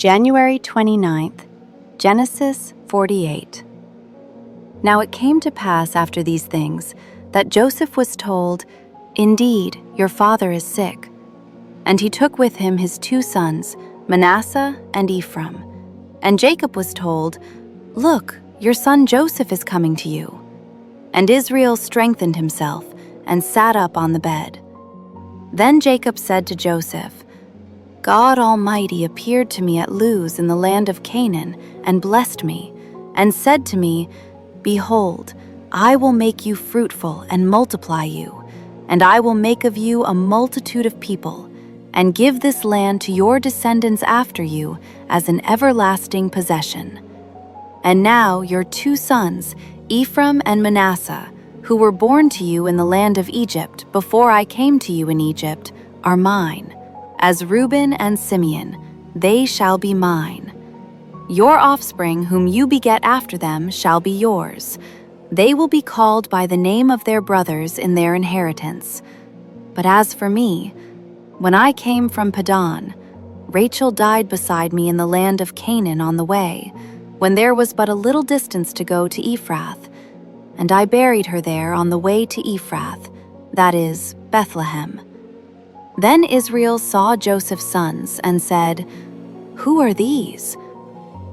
January 29th, Genesis 48. Now it came to pass after these things that Joseph was told, "Indeed, your father is sick." And he took with him his 2 sons, Manasseh and Ephraim. And Jacob was told, "Look, your son Joseph is coming to you." And Israel strengthened himself and sat up on the bed. Then Jacob said to Joseph, "God Almighty appeared to me at Luz in the land of Canaan and blessed me, and said to me, 'Behold, I will make you fruitful and multiply you, and I will make of you a multitude of people, and give this land to your descendants after you as an everlasting possession.' And now your 2 sons, Ephraim and Manasseh, who were born to you in the land of Egypt before I came to you in Egypt, are mine. As Reuben and Simeon, they shall be mine. Your offspring whom you beget after them shall be yours. They will be called by the name of their brothers in their inheritance. But as for me, when I came from Paddan, Rachel died beside me in the land of Canaan on the way, when there was but a little distance to go to Ephrath, and I buried her there on the way to Ephrath, that is, Bethlehem. Then Israel saw Joseph's sons and said, 'Who are these?'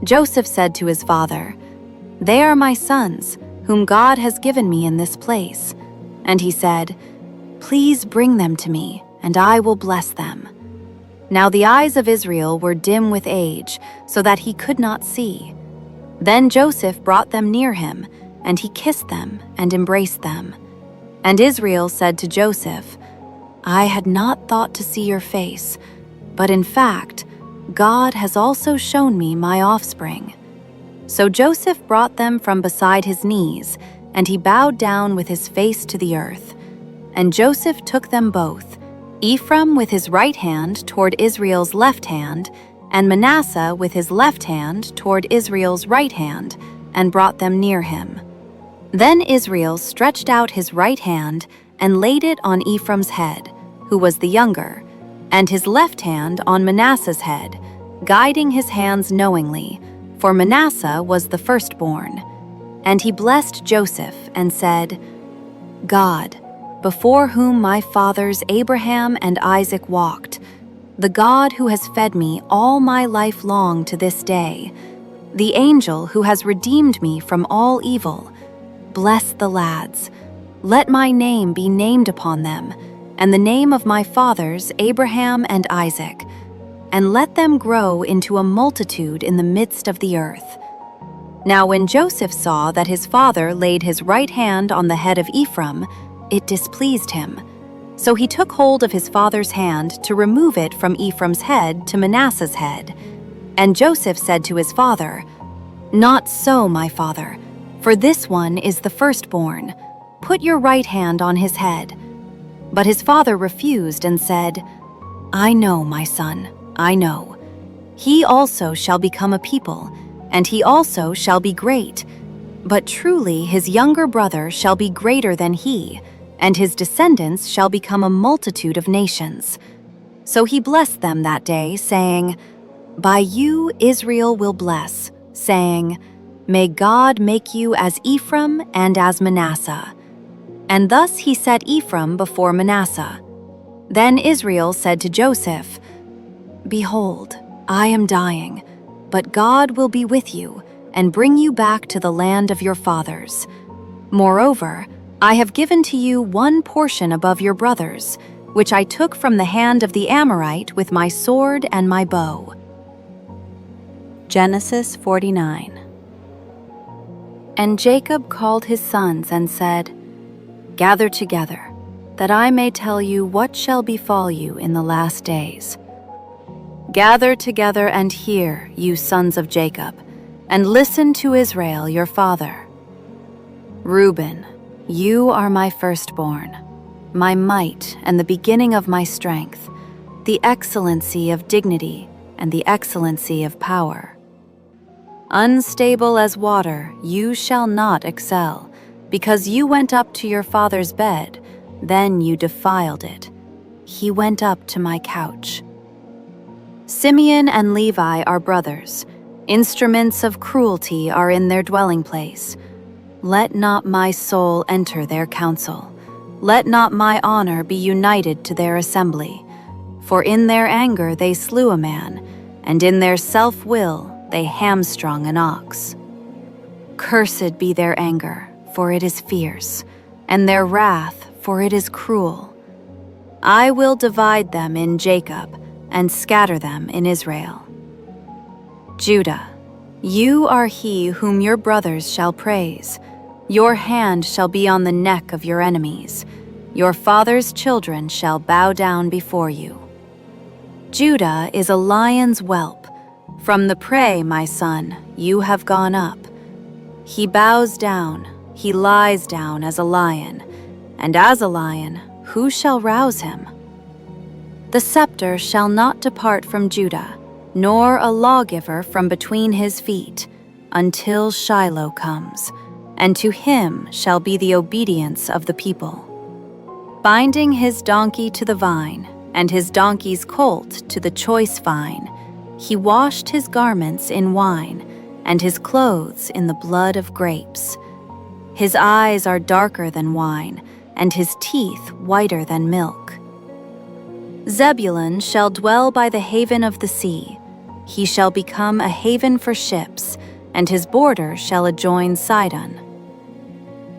Joseph said to his father, 'They are my sons, whom God has given me in this place.' And he said, 'Please bring them to me, and I will bless them.' Now the eyes of Israel were dim with age, so that he could not see. Then Joseph brought them near him, and he kissed them and embraced them. And Israel said to Joseph, 'I had not thought to see your face, but in fact, God has also shown me my offspring.' So Joseph brought them from beside his knees, and he bowed down with his face to the earth. And Joseph took them both, Ephraim with his right hand toward Israel's left hand, and Manasseh with his left hand toward Israel's right hand, and brought them near him. Then Israel stretched out his right hand and laid it on Ephraim's head, who was the younger, and his left hand on Manasseh's head, guiding his hands knowingly, for Manasseh was the firstborn. And he blessed Joseph and said, 'God, before whom my fathers Abraham and Isaac walked, the God who has fed me all my life long to this day, the angel who has redeemed me from all evil, bless the lads. Let my name be named upon them, and the name of my fathers Abraham and Isaac, and let them grow into a multitude in the midst of the earth.' Now when Joseph saw that his father laid his right hand on the head of Ephraim, it displeased him. So he took hold of his father's hand to remove it from Ephraim's head to Manasseh's head. And Joseph said to his father, 'Not so, my father, for this one is the firstborn. Put your right hand on his head.' But his father refused and said, 'I know, my son, I know. He also shall become a people, and he also shall be great. But truly his younger brother shall be greater than he, and his descendants shall become a multitude of nations.' So he blessed them that day, saying, 'By you Israel will bless,' saying, 'May God make you as Ephraim and as Manasseh.' And thus he set Ephraim before Manasseh. Then Israel said to Joseph, 'Behold, I am dying, but God will be with you and bring you back to the land of your fathers. Moreover, I have given to you one portion above your brothers, which I took from the hand of the Amorite with my sword and my bow.'" Genesis 49. And Jacob called his sons and said, "Gather together, that I may tell you what shall befall you in the last days. Gather together and hear, you sons of Jacob, and listen to Israel your father. Reuben, you are my firstborn, my might and the beginning of my strength, the excellency of dignity and the excellency of power. Unstable as water, you shall not excel, because you went up to your father's bed, then you defiled it. He went up to my couch. Simeon and Levi are brothers. Instruments of cruelty are in their dwelling place. Let not my soul enter their council. Let not my honor be united to their assembly. For in their anger they slew a man, and in their self-will they hamstrung an ox. Cursed be their anger, for it is fierce, and their wrath, for it is cruel. I will divide them in Jacob, and scatter them in Israel. Judah, you are he whom your brothers shall praise. Your hand shall be on the neck of your enemies. Your father's children shall bow down before you. Judah is a lion's whelp. From the prey, my son, you have gone up. He bows down, he lies down as a lion, and as a lion, who shall rouse him? The scepter shall not depart from Judah, nor a lawgiver from between his feet, until Shiloh comes, and to him shall be the obedience of the people. Binding his donkey to the vine, and his donkey's colt to the choice vine, he washed his garments in wine, and his clothes in the blood of grapes. His eyes are darker than wine, and his teeth whiter than milk. Zebulun shall dwell by the haven of the sea. He shall become a haven for ships, and his border shall adjoin Sidon.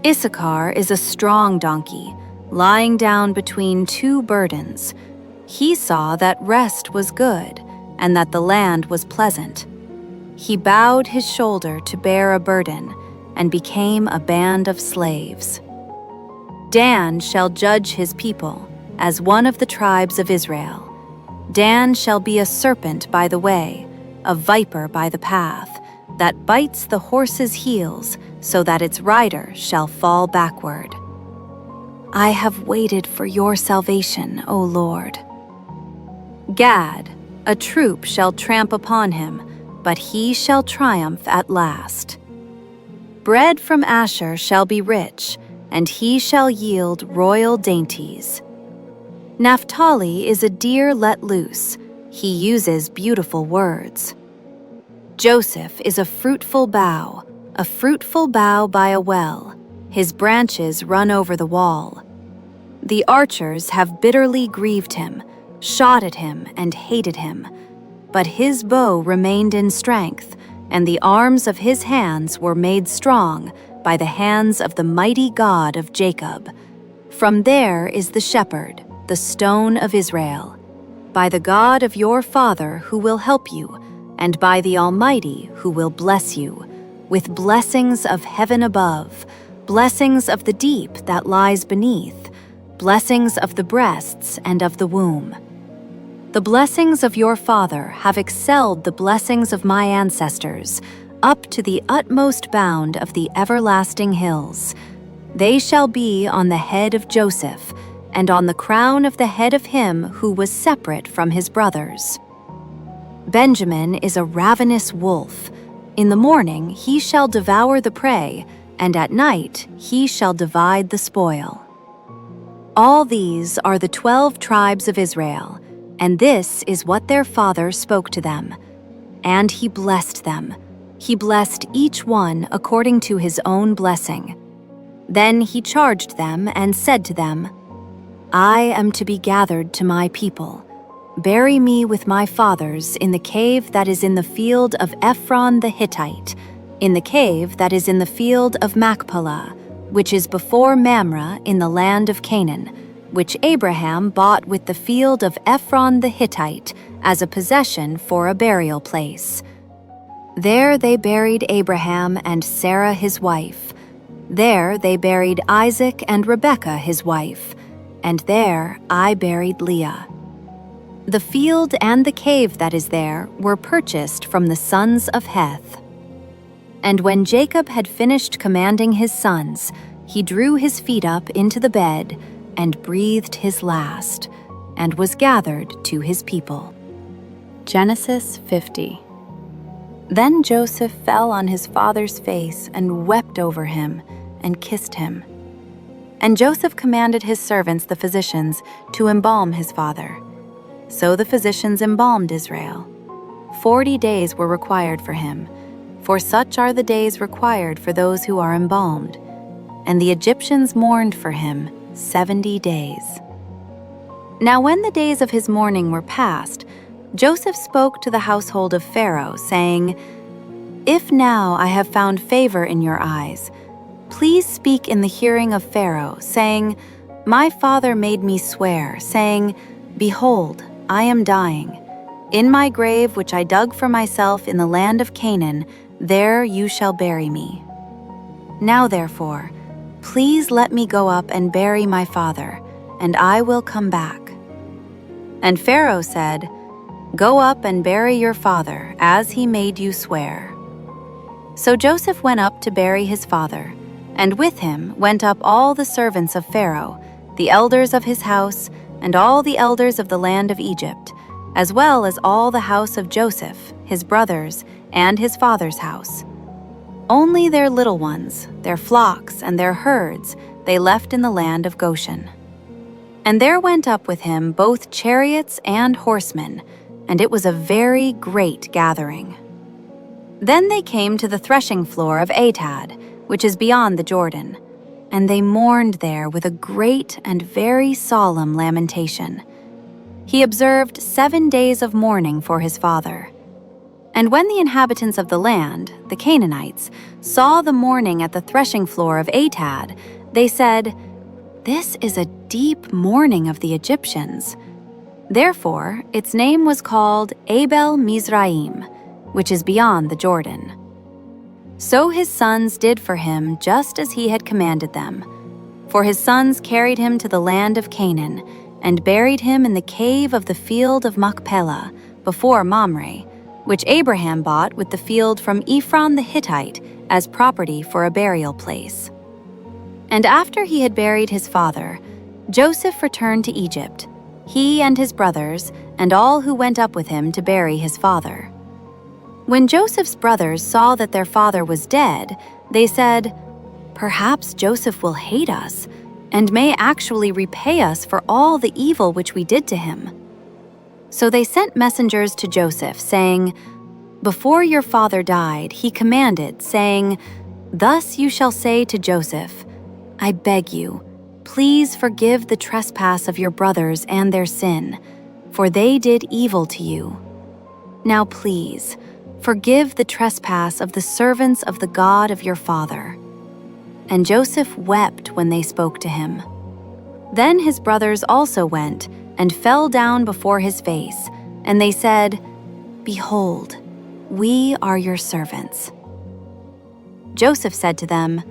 Issachar is a strong donkey, lying down between two burdens. He saw that rest was good, and that the land was pleasant. He bowed his shoulder to bear a burden, and became a band of slaves. Dan shall judge his people, as one of the tribes of Israel. Dan shall be a serpent by the way, a viper by the path, that bites the horse's heels, so that its rider shall fall backward. I have waited for your salvation, O Lord. Gad, a troop shall tramp upon him, but he shall triumph at last. Bread from Asher shall be rich, and he shall yield royal dainties. Naphtali is a deer let loose. He uses beautiful words. Joseph is a fruitful bough by a well. His branches run over the wall. The archers have bitterly grieved him, shot at him and hated him. But his bow remained in strength, and the arms of his hands were made strong by the hands of the mighty God of Jacob. From there is the shepherd, the stone of Israel, by the God of your father who will help you, and by the Almighty who will bless you, with blessings of heaven above, blessings of the deep that lies beneath, blessings of the breasts and of the womb. The blessings of your father have excelled the blessings of my ancestors, up to the utmost bound of the everlasting hills. They shall be on the head of Joseph, and on the crown of the head of him who was separate from his brothers. Benjamin is a ravenous wolf. In the morning he shall devour the prey, and at night he shall divide the spoil. All these are the 12 tribes of Israel, and this is what their father spoke to them. And he blessed them. He blessed each one according to his own blessing. Then he charged them and said to them, I am to be gathered to my people. Bury me with my fathers in the cave that is in the field of Ephraim the Hittite, in the cave that is in the field of Machpelah, which is before Mamre in the land of Canaan, which Abraham bought with the field of Ephraim the Hittite as a possession for a burial place. There they buried Abraham and Sarah his wife. There they buried Isaac and Rebekah his wife. And there I buried Leah. The field and the cave that is there were purchased from the sons of Heth. And when Jacob had finished commanding his sons, he drew his feet up into the bed and breathed his last, and was gathered to his people. Genesis 50. Then Joseph fell on his father's face and wept over him and kissed him. And Joseph commanded his servants, the physicians, to embalm his father. So the physicians embalmed Israel. 40 days were required for him, for such are the days required for those who are embalmed. And the Egyptians mourned for him 70 days. Now when the days of his mourning were past, Joseph spoke to the household of Pharaoh, saying, "If now I have found favor in your eyes, please speak in the hearing of Pharaoh, saying, 'My father made me swear, saying, Behold, I am dying. In my grave which I dug for myself in the land of Canaan, there you shall bury me. Now therefore, please let me go up and bury my father, and I will come back.' And Pharaoh said, 'Go up and bury your father, as he made you swear.' So Joseph went up to bury his father, and with him went up all the servants of Pharaoh, the elders of his house, and all the elders of the land of Egypt, as well as all the house of Joseph, his brothers, and his father's house. Only their little ones, their flocks, and their herds they left in the land of Goshen. And there went up with him both chariots and horsemen, and it was a very great gathering. Then they came to the threshing floor of Atad, which is beyond the Jordan, and they mourned there with a great and very solemn lamentation. He observed 7 days of mourning for his father. And when the inhabitants of the land, the Canaanites, saw the mourning at the threshing floor of Atad, they said, "This is a deep mourning of the Egyptians." Therefore, its name was called Abel Mizraim, which is beyond the Jordan. So his sons did for him just as he had commanded them. For his sons carried him to the land of Canaan, and buried him in the cave of the field of Machpelah, before Mamre, which Abraham bought with the field from Ephraim the Hittite as property for a burial place. And after he had buried his father, Joseph returned to Egypt, he and his brothers, and all who went up with him to bury his father. When Joseph's brothers saw that their father was dead, they said, "Perhaps Joseph will hate us, and may actually repay us for all the evil which we did to him." So they sent messengers to Joseph, saying, "Before your father died, he commanded, saying, 'Thus you shall say to Joseph, I beg you, please forgive the trespass of your brothers and their sin, for they did evil to you. Now please, forgive the trespass of the servants of the God of your father.' And Joseph wept when they spoke to him. Then his brothers also went and fell down before his face, and they said, 'Behold, we are your servants.' Joseph said to them,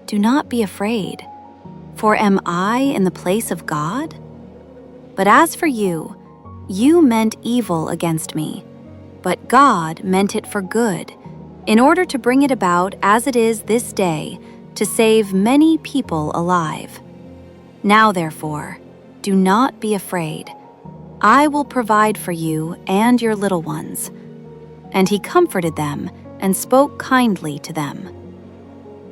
'Do not be afraid, for am I in the place of God? But as for you, you meant evil against me, but God meant it for good, in order to bring it about as it is this day, to save many people alive. Now therefore, do not be afraid. I will provide for you and your little ones.' And he comforted them and spoke kindly to them.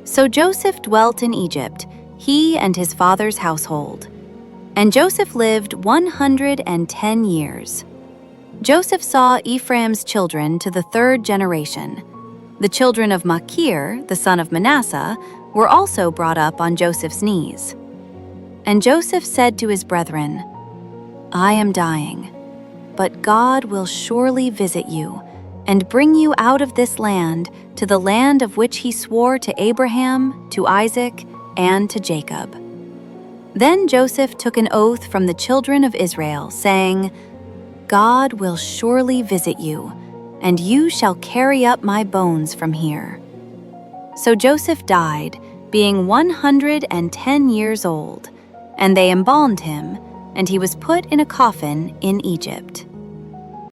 So Joseph dwelt in Egypt, he and his father's household. And Joseph lived 110 years. Joseph saw Ephraim's children to the 3rd generation. The children of Machir, the son of Manasseh, were also brought up on Joseph's knees. And Joseph said to his brethren, 'I am dying, but God will surely visit you and bring you out of this land to the land of which he swore to Abraham, to Isaac, and to Jacob.' Then Joseph took an oath from the children of Israel, saying, 'God will surely visit you, and you shall carry up my bones from here.' So Joseph died, being 110 years old, and they embalmed him, and he was put in a coffin in Egypt.